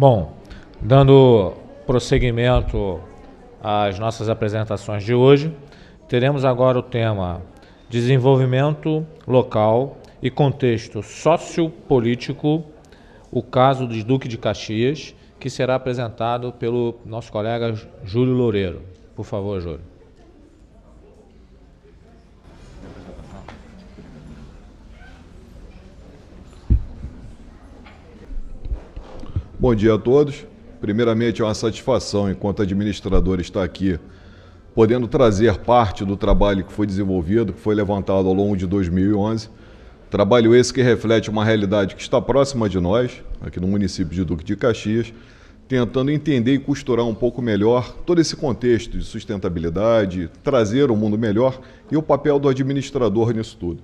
Bom, dando prosseguimento às nossas apresentações de hoje, teremos agora o tema Desenvolvimento Local e Contexto Sociopolítico, o caso de Duque de Caxias, que será apresentado pelo nosso colega Júlio Loureiro. Por favor, Júlio. Bom dia a todos. Primeiramente, é uma satisfação, enquanto administrador, estar aqui, podendo trazer parte do trabalho que foi desenvolvido, que foi levantado ao longo de 2011. Trabalho esse que reflete uma realidade que está próxima de nós, aqui no município de Duque de Caxias, tentando entender e costurar um pouco melhor todo esse contexto de sustentabilidade, trazer um mundo melhor e o papel do administrador nisso tudo.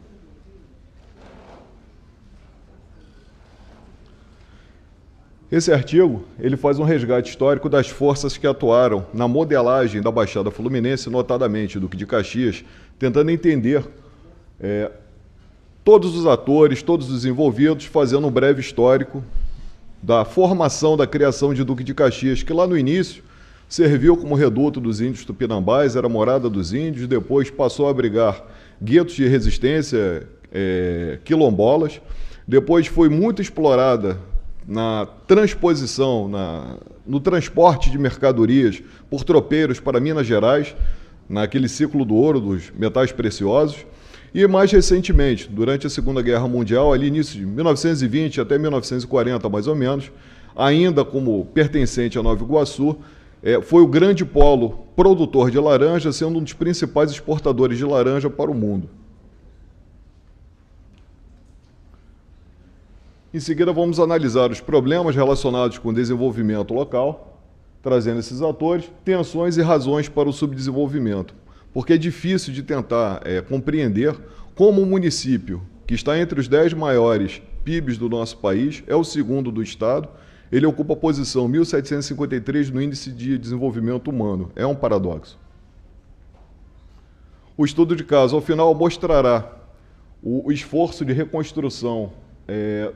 Esse artigo ele faz um resgate histórico das forças que atuaram na modelagem da Baixada Fluminense, notadamente Duque de Caxias, tentando entender todos os atores, todos os envolvidos, fazendo um breve histórico da formação, da criação de Duque de Caxias, que lá no início serviu como reduto dos índios tupinambás, era morada dos índios, depois passou a abrigar guetos de resistência quilombolas, depois foi muito explorada na transposição, no transporte de mercadorias por tropeiros para Minas Gerais, naquele ciclo do ouro, dos metais preciosos, e mais recentemente, durante a Segunda Guerra Mundial, ali início de 1920 até 1940 mais ou menos, ainda como pertencente a Nova Iguaçu, foi o grande polo produtor de laranja, sendo um dos principais exportadores de laranja para o mundo. Em seguida, vamos analisar os problemas relacionados com o desenvolvimento local, trazendo esses atores, tensões e razões para o subdesenvolvimento, porque é difícil de tentar compreender como um município que está entre os 10 maiores PIBs do nosso país, é o segundo do estado, ele ocupa a posição 1753 no Índice de Desenvolvimento Humano. É um paradoxo. O estudo de caso, ao final, mostrará o esforço de reconstrução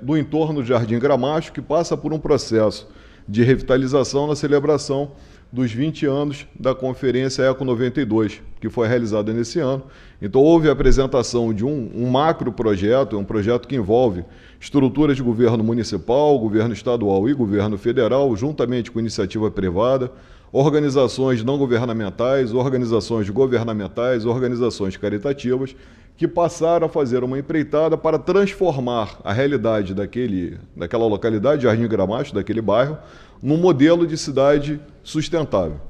do entorno do Jardim Gramacho, que passa por um processo de revitalização na celebração dos 20 anos da Conferência Eco 92, que foi realizada nesse ano. Então, houve a apresentação de um macro projeto, um projeto que envolve estruturas de governo municipal, governo estadual e governo federal, juntamente com iniciativa privada, organizações não governamentais, organizações governamentais, organizações caritativas, que passaram a fazer uma empreitada para transformar a realidade daquela localidade, Jardim Gramacho, daquele bairro, num modelo de cidade sustentável.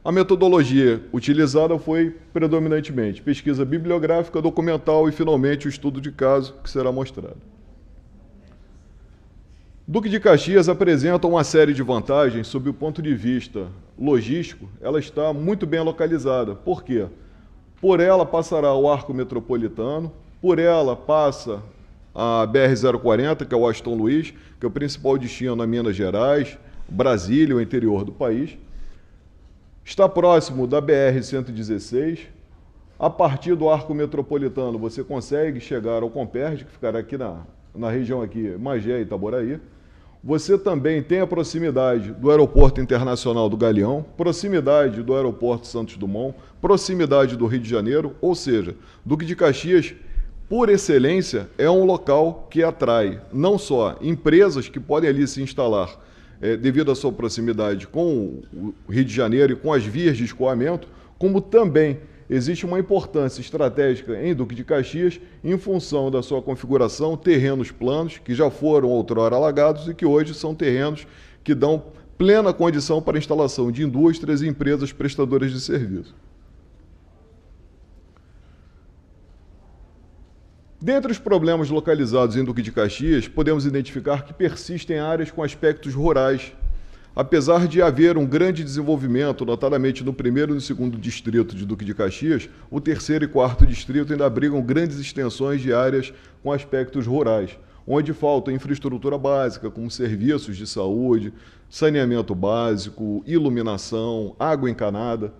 A metodologia utilizada foi predominantemente pesquisa bibliográfica, documental e, finalmente, o estudo de caso, que será mostrado. Duque de Caxias apresenta uma série de vantagens sob o ponto de vista logístico. Ela está muito bem localizada. Por quê? Por ela passará o arco metropolitano, por ela passa a BR-040, que é o Aston Luiz, que é o principal destino na Minas Gerais, Brasília, o interior do país. Está próximo da BR-116. A partir do arco metropolitano, você consegue chegar ao Comperj, que ficará aqui na região aqui, Magé e Itaboraí. Você também tem a proximidade do Aeroporto Internacional do Galeão, proximidade do Aeroporto Santos Dumont, proximidade do Rio de Janeiro, ou seja, Duque de Caxias, por excelência, é um local que atrai não só empresas que podem ali se instalar devido à sua proximidade com o Rio de Janeiro e com as vias de escoamento, como também existe uma importância estratégica em Duque de Caxias em função da sua configuração, terrenos planos que já foram outrora alagados e que hoje são terrenos que dão plena condição para a instalação de indústrias e empresas prestadoras de serviço. Dentre os problemas localizados em Duque de Caxias, podemos identificar que persistem áreas com aspectos rurais. Apesar de haver um grande desenvolvimento, notadamente no primeiro e no segundo distrito de Duque de Caxias, o terceiro e quarto distrito ainda abrigam grandes extensões de áreas com aspectos rurais, onde falta infraestrutura básica, como serviços de saúde, saneamento básico, iluminação, água encanada.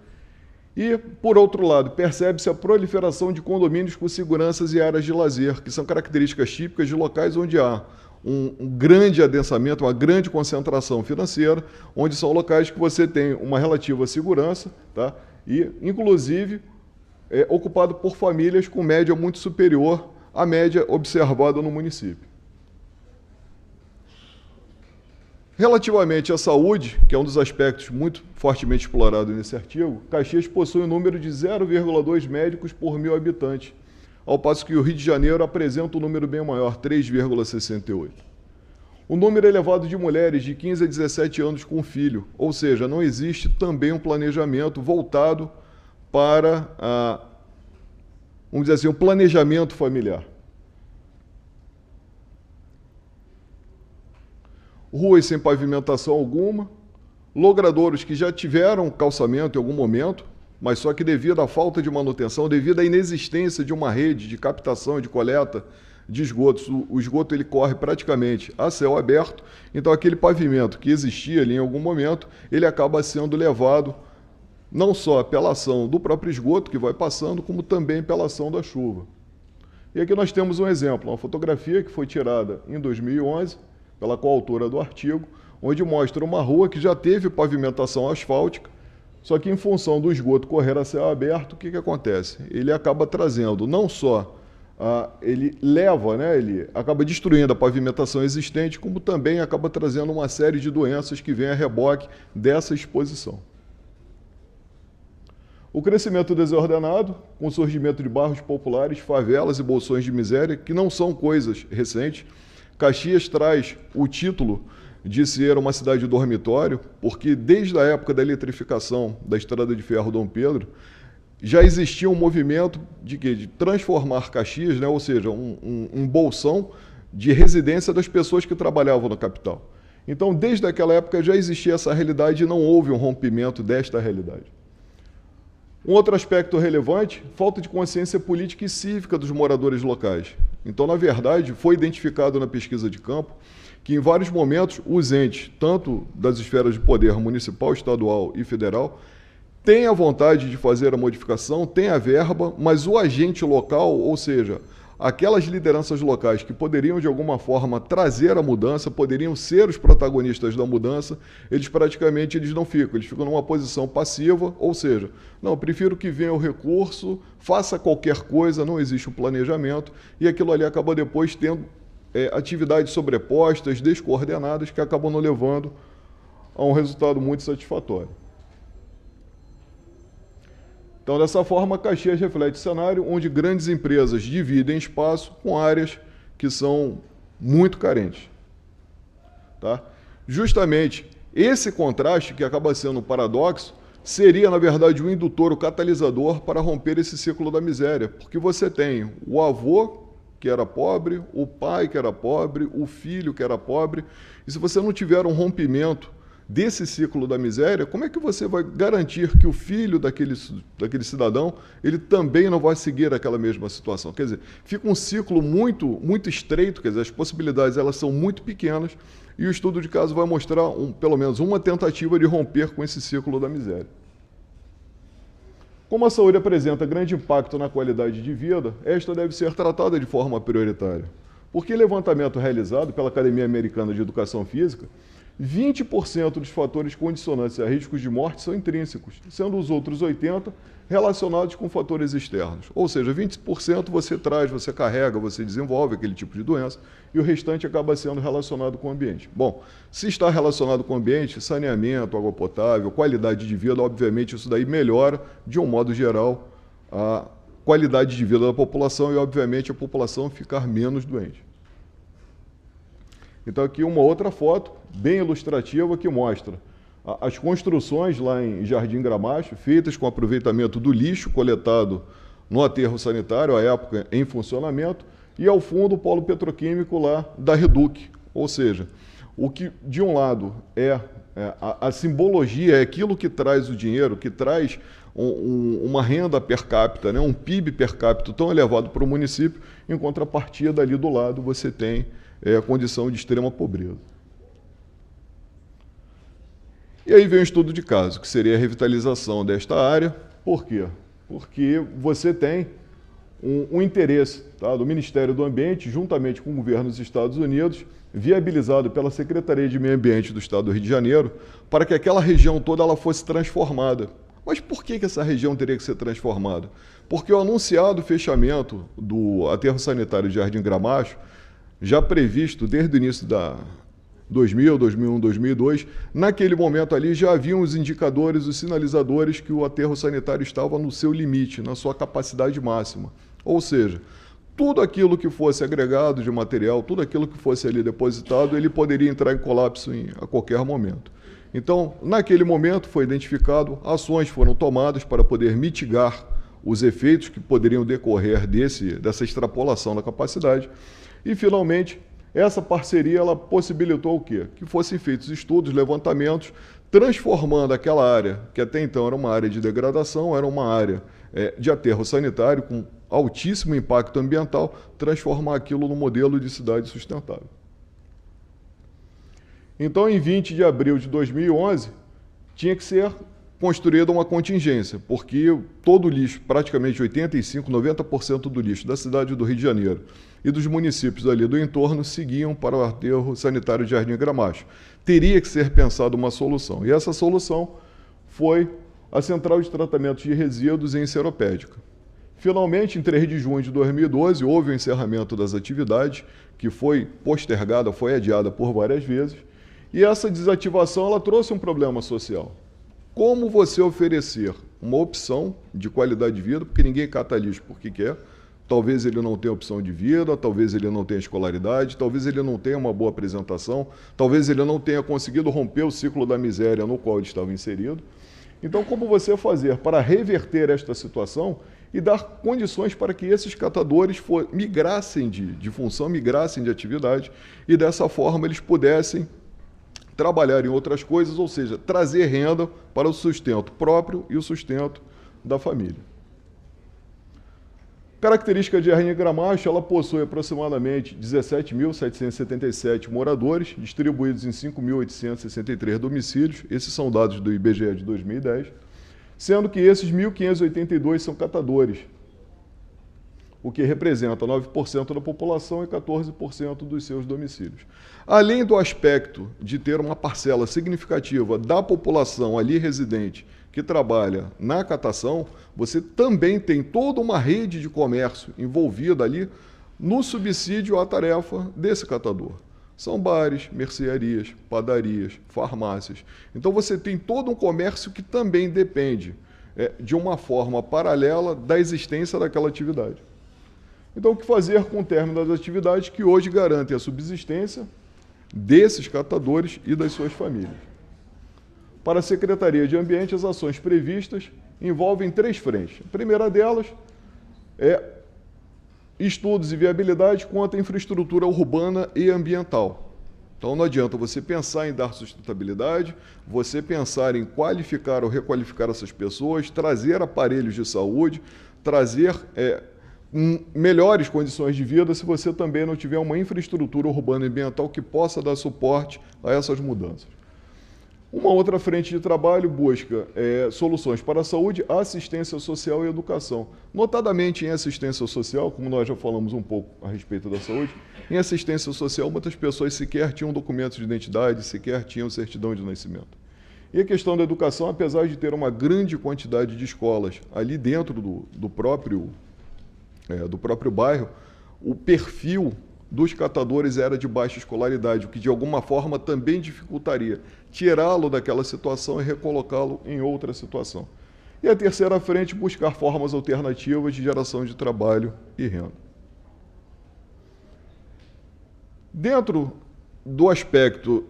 E, por outro lado, percebe-se a proliferação de condomínios com seguranças e áreas de lazer, que são características típicas de locais onde há um grande adensamento, uma grande concentração financeira, onde são locais que você tem uma relativa segurança, tá? E, inclusive, ocupado por famílias com média muito superior à média observada no município. Relativamente à saúde, que é um dos aspectos muito fortemente explorados nesse artigo, Caxias possui um número de 0,2 médicos por 1.000 habitantes, ao passo que o Rio de Janeiro apresenta um número bem maior, 3,68. O número elevado de mulheres de 15 a 17 anos com filho, ou seja, não existe também um planejamento voltado para, vamos dizer assim, um planejamento familiar. Ruas sem pavimentação alguma, logradouros que já tiveram calçamento em algum momento, mas só que devido à falta de manutenção, devido à inexistência de uma rede de captação e de coleta de esgotos, o esgoto ele corre praticamente a céu aberto, então aquele pavimento que existia ali em algum momento, ele acaba sendo levado não só pela ação do próprio esgoto que vai passando, como também pela ação da chuva. E aqui nós temos um exemplo, uma fotografia que foi tirada em 2011, pela coautora do artigo, onde mostra uma rua que já teve pavimentação asfáltica, só que em função do esgoto correr a céu aberto, o que acontece? Ele acaba trazendo não só, ele leva, né, ele acaba destruindo a pavimentação existente, como também acaba trazendo uma série de doenças que vêm a reboque dessa exposição. O crescimento desordenado, com o surgimento de bairros populares, favelas e bolsões de miséria, que não são coisas recentes. Caxias traz o título de ser uma cidade dormitório, porque desde a época da eletrificação da Estrada de Ferro Dom Pedro, já existia um movimento de transformar Caxias, né, ou seja, um bolsão de residência das pessoas que trabalhavam na capital. Então, desde aquela época já existia essa realidade e não houve um rompimento desta realidade. Um outro aspecto relevante, falta de consciência política e cívica dos moradores locais. Então, na verdade, foi identificado na pesquisa de campo que em vários momentos os entes, tanto das esferas de poder municipal, estadual e federal, têm a vontade de fazer a modificação, têm a verba, mas o agente local, ou seja, aquelas lideranças locais que poderiam de alguma forma trazer a mudança, poderiam ser os protagonistas da mudança, eles não ficam, eles ficam numa posição passiva, ou seja, não, prefiro que venha o recurso, faça qualquer coisa, não existe um planejamento, e aquilo ali acaba depois tendo atividades sobrepostas, descoordenadas, que acabam não levando a um resultado muito satisfatório. Então, dessa forma, Caxias reflete cenário onde grandes empresas dividem espaço com áreas que são muito carentes. Tá? Justamente esse contraste, que acaba sendo um paradoxo, seria, na verdade, o indutor, o catalisador para romper esse ciclo da miséria, porque você tem o avô que era pobre, o pai que era pobre, o filho que era pobre, e se você não tiver um rompimento desse ciclo da miséria, como é que você vai garantir que o filho daquele cidadão, ele também não vai seguir aquela mesma situação? Quer dizer, fica um ciclo muito estreito, quer dizer, as possibilidades elas são muito pequenas, e o estudo de caso vai mostrar pelo menos uma tentativa de romper com esse ciclo da miséria. Como a saúde apresenta grande impacto na qualidade de vida, esta deve ser tratada de forma prioritária. Porque levantamento realizado pela Academia Americana de Educação Física, 20% dos fatores condicionantes a riscos de morte são intrínsecos, sendo os outros 80% relacionados com fatores externos. Ou seja, 20% você traz, você carrega, você desenvolve aquele tipo de doença, e o restante acaba sendo relacionado com o ambiente. Bom, se está relacionado com o ambiente, saneamento, água potável, qualidade de vida, obviamente isso daí melhora, de um modo geral, a qualidade de vida da população e, obviamente, a população ficar menos doente. Então, aqui uma outra foto, bem ilustrativa, que mostra as construções lá em Jardim Gramacho, feitas com aproveitamento do lixo coletado no aterro sanitário, à época em funcionamento, e ao fundo o polo petroquímico lá da Reduc. Ou seja, o que de um lado a simbologia, é aquilo que traz o dinheiro, que traz uma renda per capita, né, um PIB per capita tão elevado para o município, em contrapartida ali do lado você tem a condição de extrema pobreza. E aí vem um estudo de caso, que seria a revitalização desta área. Por quê? Porque você tem um interesse, tá, do Ministério do Ambiente, juntamente com o governo dos Estados Unidos, viabilizado pela Secretaria de Meio Ambiente do Estado do Rio de Janeiro para que aquela região toda ela fosse transformada. Mas por que essa região teria que ser transformada? Porque o anunciado fechamento do aterro sanitário de Jardim Gramacho, já previsto desde o início da 2000, 2001, 2002, naquele momento ali já haviam os indicadores, os sinalizadores que o aterro sanitário estava no seu limite, na sua capacidade máxima. Ou seja, tudo aquilo que fosse agregado de material, tudo aquilo que fosse ali depositado, ele poderia entrar em colapso a qualquer momento. Então, naquele momento foi identificado, ações foram tomadas para poder mitigar os efeitos que poderiam decorrer dessa extrapolação da capacidade e, finalmente, essa parceria ela possibilitou o quê? Que fossem feitos estudos, levantamentos, transformando aquela área, que até então era uma área de degradação, era uma área de aterro sanitário com altíssimo impacto ambiental, transformar aquilo num modelo de cidade sustentável. Então, em 20 de abril de 2011, tinha que ser construída uma contingência, porque todo o lixo, praticamente 85%, 90% do lixo da cidade do Rio de Janeiro e dos municípios ali do entorno seguiam para o aterro sanitário de Jardim Gramacho. Teria que ser pensada uma solução, e essa solução foi a Central de Tratamento de Resíduos em Seropédica. Finalmente, em 3 de junho de 2012, houve o encerramento das atividades, que foi postergada, foi adiada por várias vezes, e essa desativação ela trouxe um problema social. Como você oferecer uma opção de qualidade de vida, porque ninguém cata lixo porque quer, talvez ele não tenha opção de vida, talvez ele não tenha escolaridade, talvez ele não tenha uma boa apresentação, talvez ele não tenha conseguido romper o ciclo da miséria no qual ele estava inserido. Então, como você fazer para reverter esta situação e dar condições para que esses catadores migrassem de função, migrassem de atividade e dessa forma eles pudessem trabalhar em outras coisas, ou seja, trazer renda para o sustento próprio e o sustento da família. Característica de Jardim Gramacho, ela possui aproximadamente 17.777 moradores, distribuídos em 5.863 domicílios, esses são dados do IBGE de 2010, sendo que esses 1.582 são catadores, o que representa 9% da população e 14% dos seus domicílios. Além do aspecto de ter uma parcela significativa da população ali residente que trabalha na catação, você também tem toda uma rede de comércio envolvida ali no subsídio à tarefa desse catador. São bares, mercearias, padarias, farmácias. Então você tem todo um comércio que também depende de uma forma paralela da existência daquela atividade. Então, o que fazer com o término das atividades que hoje garantem a subsistência desses catadores e das suas famílias? Para a Secretaria de Ambiente, as ações previstas envolvem 3 frentes. A primeira delas é estudos e viabilidade quanto à infraestrutura urbana e ambiental. Então, não adianta você pensar em dar sustentabilidade, você pensar em qualificar ou requalificar essas pessoas, trazer aparelhos de saúde, trazer melhores condições de vida se você também não tiver uma infraestrutura urbana e ambiental que possa dar suporte a essas mudanças. Uma outra frente de trabalho busca soluções para a saúde, assistência social e educação. Notadamente em assistência social, como nós já falamos um pouco a respeito da saúde, em assistência social muitas pessoas sequer tinham documentos de identidade, sequer tinham certidão de nascimento. E a questão da educação, apesar de ter uma grande quantidade de escolas ali dentro do próprio bairro, o perfil dos catadores era de baixa escolaridade, o que de alguma forma também dificultaria tirá-lo daquela situação e recolocá-lo em outra situação. E a terceira frente, buscar formas alternativas de geração de trabalho e renda. Dentro do aspecto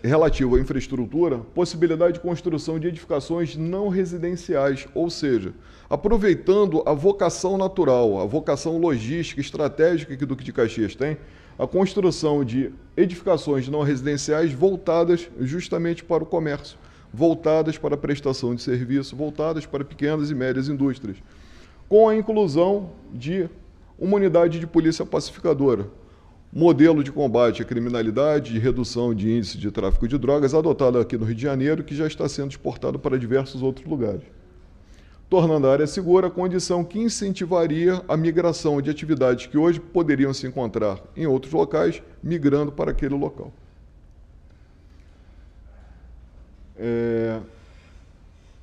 relativo à infraestrutura, possibilidade de construção de edificações não residenciais, ou seja, aproveitando a vocação natural, a vocação logística, estratégica que Duque de Caxias tem, a construção de edificações não residenciais voltadas justamente para o comércio, voltadas para a prestação de serviço, voltadas para pequenas e médias indústrias, com a inclusão de uma unidade de polícia pacificadora, modelo de combate à criminalidade, de redução de índice de tráfico de drogas, adotado aqui no Rio de Janeiro, que já está sendo exportado para diversos outros lugares. tornando a área segura, condição que incentivaria a migração de atividades que hoje poderiam se encontrar em outros locais, migrando para aquele local.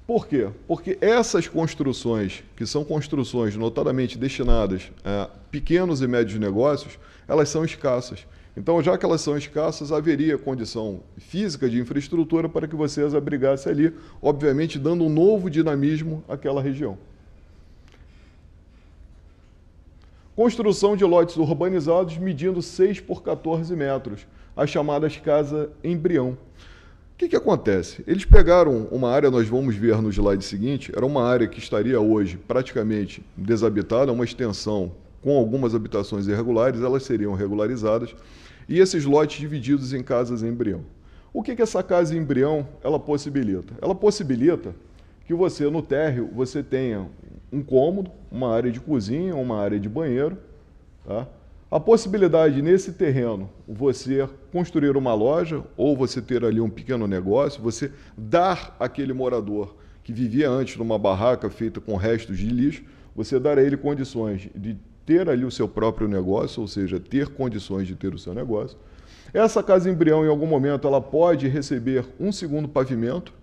Por quê? Porque essas construções, que são construções notadamente destinadas a pequenos e médios negócios, elas são escassas. Então, já que elas são escassas, haveria condição física de infraestrutura para que você as abrigasse ali, obviamente dando um novo dinamismo àquela região. Construção de lotes urbanizados medindo 6 por 14 metros, as chamadas casas embrião. O que acontece? Eles pegaram uma área, nós vamos ver no slide seguinte, era uma área que estaria hoje praticamente desabitada, uma extensão com algumas habitações irregulares, elas seriam regularizadas, e esses lotes divididos em casas embrião. O que essa casa embrião ela possibilita? Ela possibilita que você, no térreo, você tenha um cômodo, uma área de cozinha, uma área de banheiro, tá? A possibilidade nesse terreno, você construir uma loja ou você ter ali um pequeno negócio, você dar àquele morador que vivia antes numa barraca feita com restos de lixo, você dar a ele condições de ter ali o seu próprio negócio, ou seja, ter condições de ter o seu negócio. Essa casa embrião, em algum momento, ela pode receber um segundo pavimento.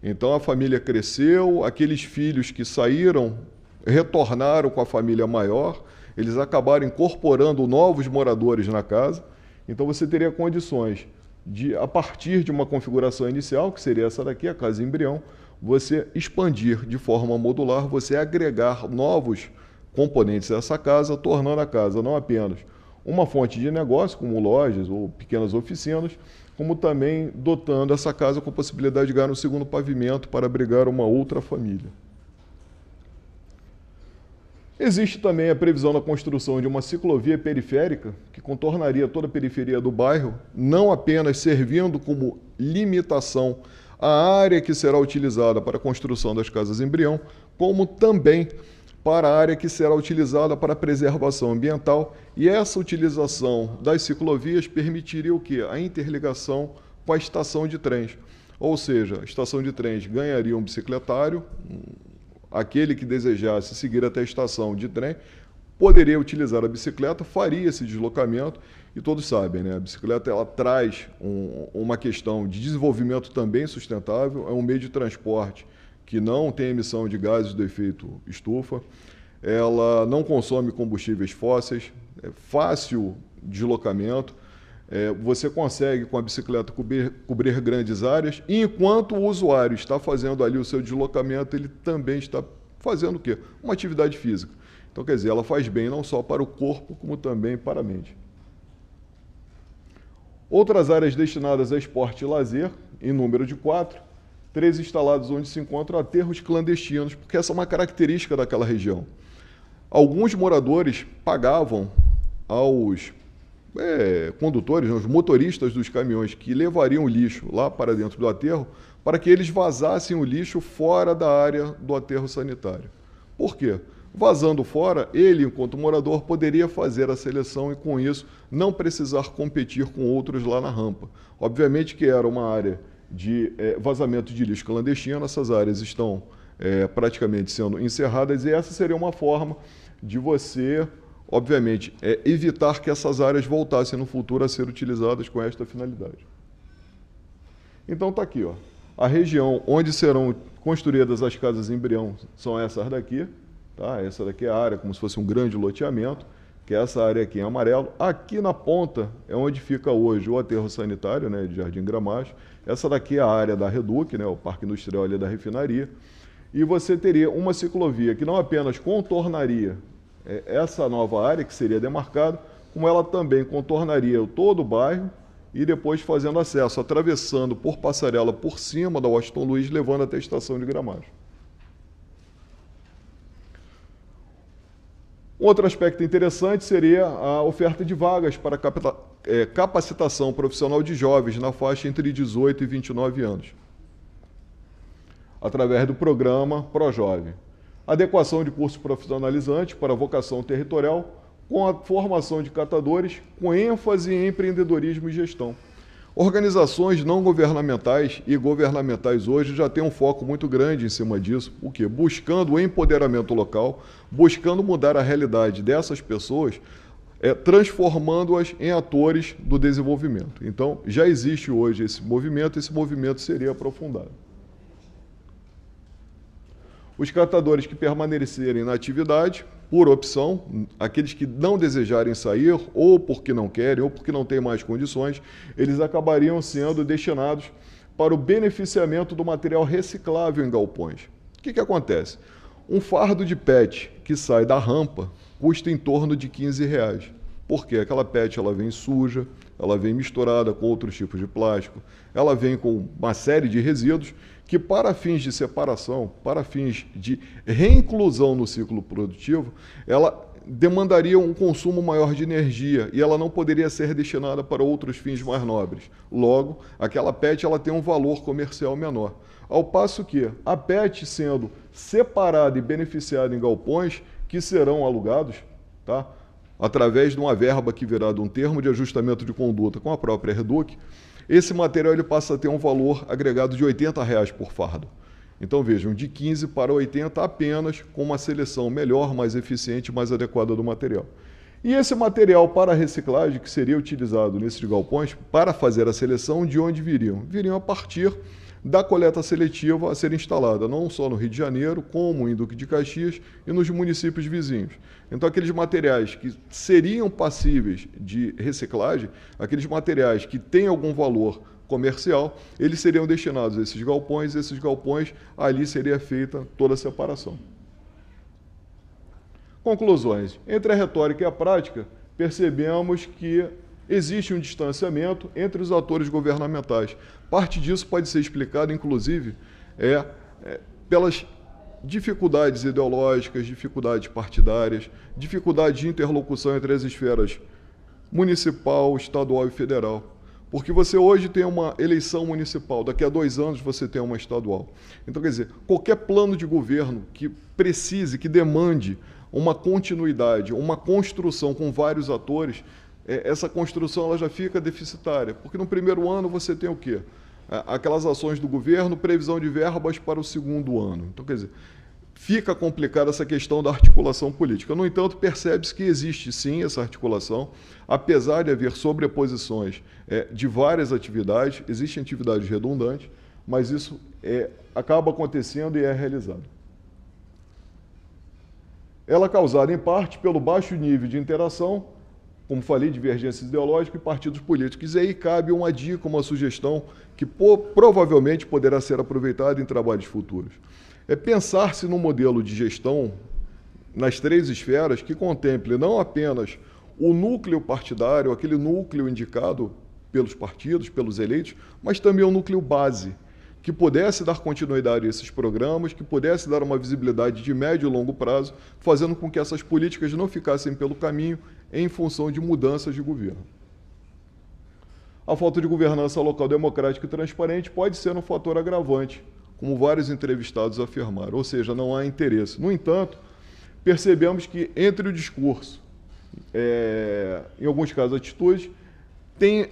Então, a família cresceu, aqueles filhos que saíram, retornaram com a família maior, eles acabaram incorporando novos moradores na casa. Então, você teria condições de, a partir de uma configuração inicial, que seria essa daqui, a casa embrião, você expandir de forma modular, você agregar novos componentes dessa casa, tornando a casa não apenas uma fonte de negócio, como lojas ou pequenas oficinas, como também dotando essa casa com a possibilidade de ganhar um segundo pavimento para abrigar uma outra família. Existe também a previsão da construção de uma ciclovia periférica que contornaria toda a periferia do bairro, não apenas servindo como limitação à área que será utilizada para a construção das casas embrião, como também para a área que será utilizada para a preservação ambiental, e essa utilização das ciclovias permitiria o quê? A interligação com a estação de trens. Ou seja, a estação de trens ganharia um bicicletário, aquele que desejasse seguir até a estação de trem, poderia utilizar a bicicleta, faria esse deslocamento, e todos sabem, né? A bicicleta ela traz uma questão de desenvolvimento também sustentável, é um meio de transporte que não tem emissão de gases do efeito estufa, ela não consome combustíveis fósseis, é fácil deslocamento, você consegue com a bicicleta cobrir grandes áreas, e enquanto o usuário está fazendo ali o seu deslocamento, ele também está fazendo o quê? Uma atividade física. Então, quer dizer, ela faz bem não só para o corpo, como também para a mente. Outras áreas destinadas a esporte e lazer, em número de 4, 3 instalados onde se encontram aterros clandestinos, porque essa é uma característica daquela região. Alguns moradores pagavam aos condutores, aos motoristas dos caminhões que levariam o lixo lá para dentro do aterro, para que eles vazassem o lixo fora da área do aterro sanitário. Por quê? Vazando fora, ele, enquanto morador, poderia fazer a seleção e, com isso, não precisar competir com outros lá na rampa. Obviamente que era uma área de vazamento de lixo clandestino, essas áreas estão praticamente sendo encerradas, e essa seria uma forma de você, obviamente, evitar que essas áreas voltassem no futuro a ser utilizadas com esta finalidade. Então está aqui, ó, a região onde serão construídas as casas embrião são essas daqui, tá? Essa daqui é a área como se fosse um grande loteamento, que é essa área aqui em amarelo. Aqui na ponta é onde fica hoje o aterro sanitário, né, de Jardim Gramacho. Essa daqui é a área da Reduc, né, o Parque Industrial ali da refinaria. E você teria uma ciclovia que não apenas contornaria essa nova área, que seria demarcada, como ela também contornaria todo o bairro e depois fazendo acesso, atravessando por passarela por cima da Washington Luiz, levando até a estação de Gramacho. Outro aspecto interessante seria a oferta de vagas para capacitação profissional de jovens na faixa entre 18 e 29 anos, através do programa ProJovem. Adequação de cursos profissionalizantes para vocação territorial, com a formação de catadores, com ênfase em empreendedorismo e gestão. Organizações não governamentais e governamentais hoje já têm um foco muito grande em cima disso. O quê? Buscando o empoderamento local, buscando mudar a realidade dessas pessoas, transformando-as em atores do desenvolvimento. Então, já existe hoje esse movimento seria aprofundado. Os catadores que permanecerem na atividade, por opção, aqueles que não desejarem sair, ou porque não querem, ou porque não têm mais condições, eles acabariam sendo destinados para o beneficiamento do material reciclável em galpões. O que acontece? Um fardo de PET que sai da rampa custa em torno de R$15. Porque aquela PET ela vem suja, ela vem misturada com outros tipos de plástico, ela vem com uma série de resíduos que, para fins de separação, para fins de reinclusão no ciclo produtivo, ela demandaria um consumo maior de energia e ela não poderia ser destinada para outros fins mais nobres. Logo, aquela PET ela tem um valor comercial menor. Ao passo que a PET sendo separada e beneficiada em galpões que serão alugados, tá? Através de uma verba que virá de um termo de ajustamento de conduta com a própria Reduc, esse material ele passa a ter um valor agregado de R$80 por fardo. Então vejam, de 15 para 80 apenas com uma seleção melhor, mais eficiente, mais adequada do material. E esse material para reciclagem que seria utilizado nesses galpões para fazer a seleção, de onde viriam? Viriam a partir da coleta seletiva a ser instalada, não só no Rio de Janeiro, como em Duque de Caxias e nos municípios vizinhos. Então, aqueles materiais que seriam passíveis de reciclagem, aqueles materiais que têm algum valor comercial, eles seriam destinados a esses galpões, ali seria feita toda a separação. Conclusões. Entre a retórica e a prática, percebemos que existe um distanciamento entre os atores governamentais. Parte disso pode ser explicado, inclusive, pelas dificuldades ideológicas, dificuldades partidárias, dificuldade de interlocução entre as esferas municipal, estadual e federal. Porque você hoje tem uma eleição municipal, daqui a 2 anos você tem uma estadual. Então, quer dizer, qualquer plano de governo que precise, que demande uma continuidade, uma construção com vários atores, essa construção ela já fica deficitária, porque no primeiro ano você tem o quê? Aquelas ações do governo, previsão de verbas para o segundo ano. Então, quer dizer, fica complicada essa questão da articulação política. No entanto, percebe-se que existe sim essa articulação, apesar de haver sobreposições de várias atividades, existem atividades redundantes, mas isso acaba acontecendo e é realizado. Ela é causada, em parte, pelo baixo nível de interação, como falei, divergências ideológicas e partidos políticos. E aí cabe uma dica, uma sugestão que provavelmente poderá ser aproveitada em trabalhos futuros. É pensar-se num modelo de gestão nas 3 esferas que contemple não apenas o núcleo partidário, aquele núcleo indicado pelos partidos, pelos eleitos, mas também o núcleo base, que pudesse dar continuidade a esses programas, que pudesse dar uma visibilidade de médio e longo prazo, fazendo com que essas políticas não ficassem pelo caminho em função de mudanças de governo. A falta de governança local democrática e transparente pode ser um fator agravante, como vários entrevistados afirmaram, ou seja, não há interesse. No entanto, percebemos que entre o discurso, em alguns casos atitudes,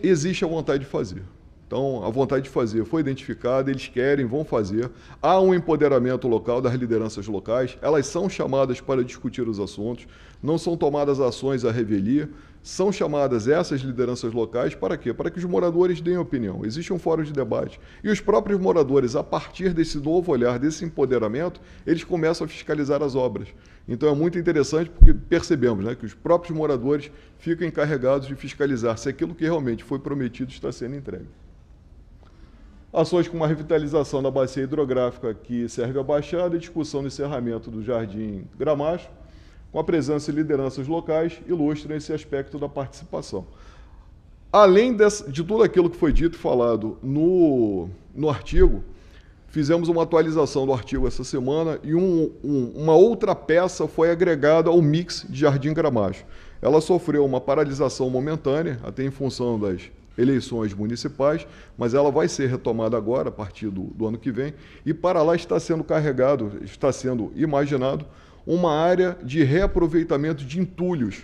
existe a vontade de fazer. Então, a vontade de fazer foi identificada, eles querem, vão fazer. Há um empoderamento local das lideranças locais, elas são chamadas para discutir os assuntos, não são tomadas ações à revelia, são chamadas essas lideranças locais para quê? Para que os moradores deem opinião. Existe um fórum de debate. E os próprios moradores, a partir desse novo olhar, desse empoderamento, eles começam a fiscalizar as obras. Então é muito interessante porque percebemos, né, que os próprios moradores ficam encarregados de fiscalizar se aquilo que realmente foi prometido está sendo entregue. Ações com uma revitalização da bacia hidrográfica que serve à Baixada e discussão do encerramento do Jardim Gramacho, com a presença de lideranças locais, ilustram esse aspecto da participação. Além de tudo aquilo que foi dito e falado no artigo, fizemos uma atualização do artigo essa semana e uma outra peça foi agregada ao mix de Jardim Gramacho. Ela sofreu uma paralisação momentânea, até em função das eleições municipais, mas ela vai ser retomada agora, a partir do ano que vem, e para lá está sendo imaginado uma área de reaproveitamento de entulhos.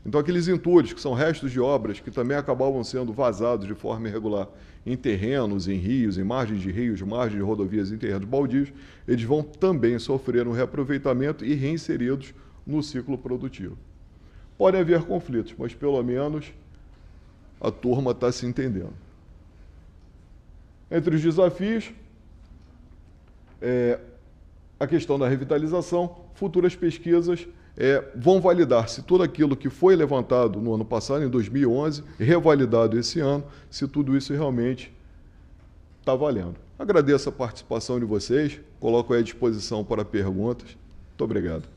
Então, aqueles entulhos, que são restos de obras que também acabavam sendo vazados de forma irregular em terrenos, em rios, em margens de rios, margens de rodovias, em terrenos baldios, eles vão também sofrer um reaproveitamento e reinseridos no ciclo produtivo. Podem haver conflitos, mas pelo menos a turma está se entendendo. Entre os desafios, a questão da revitalização, futuras pesquisas vão validar se tudo aquilo que foi levantado no ano passado, em 2011, revalidado esse ano, se tudo isso realmente está valendo. Agradeço a participação de vocês, coloco aí à disposição para perguntas. Muito obrigado.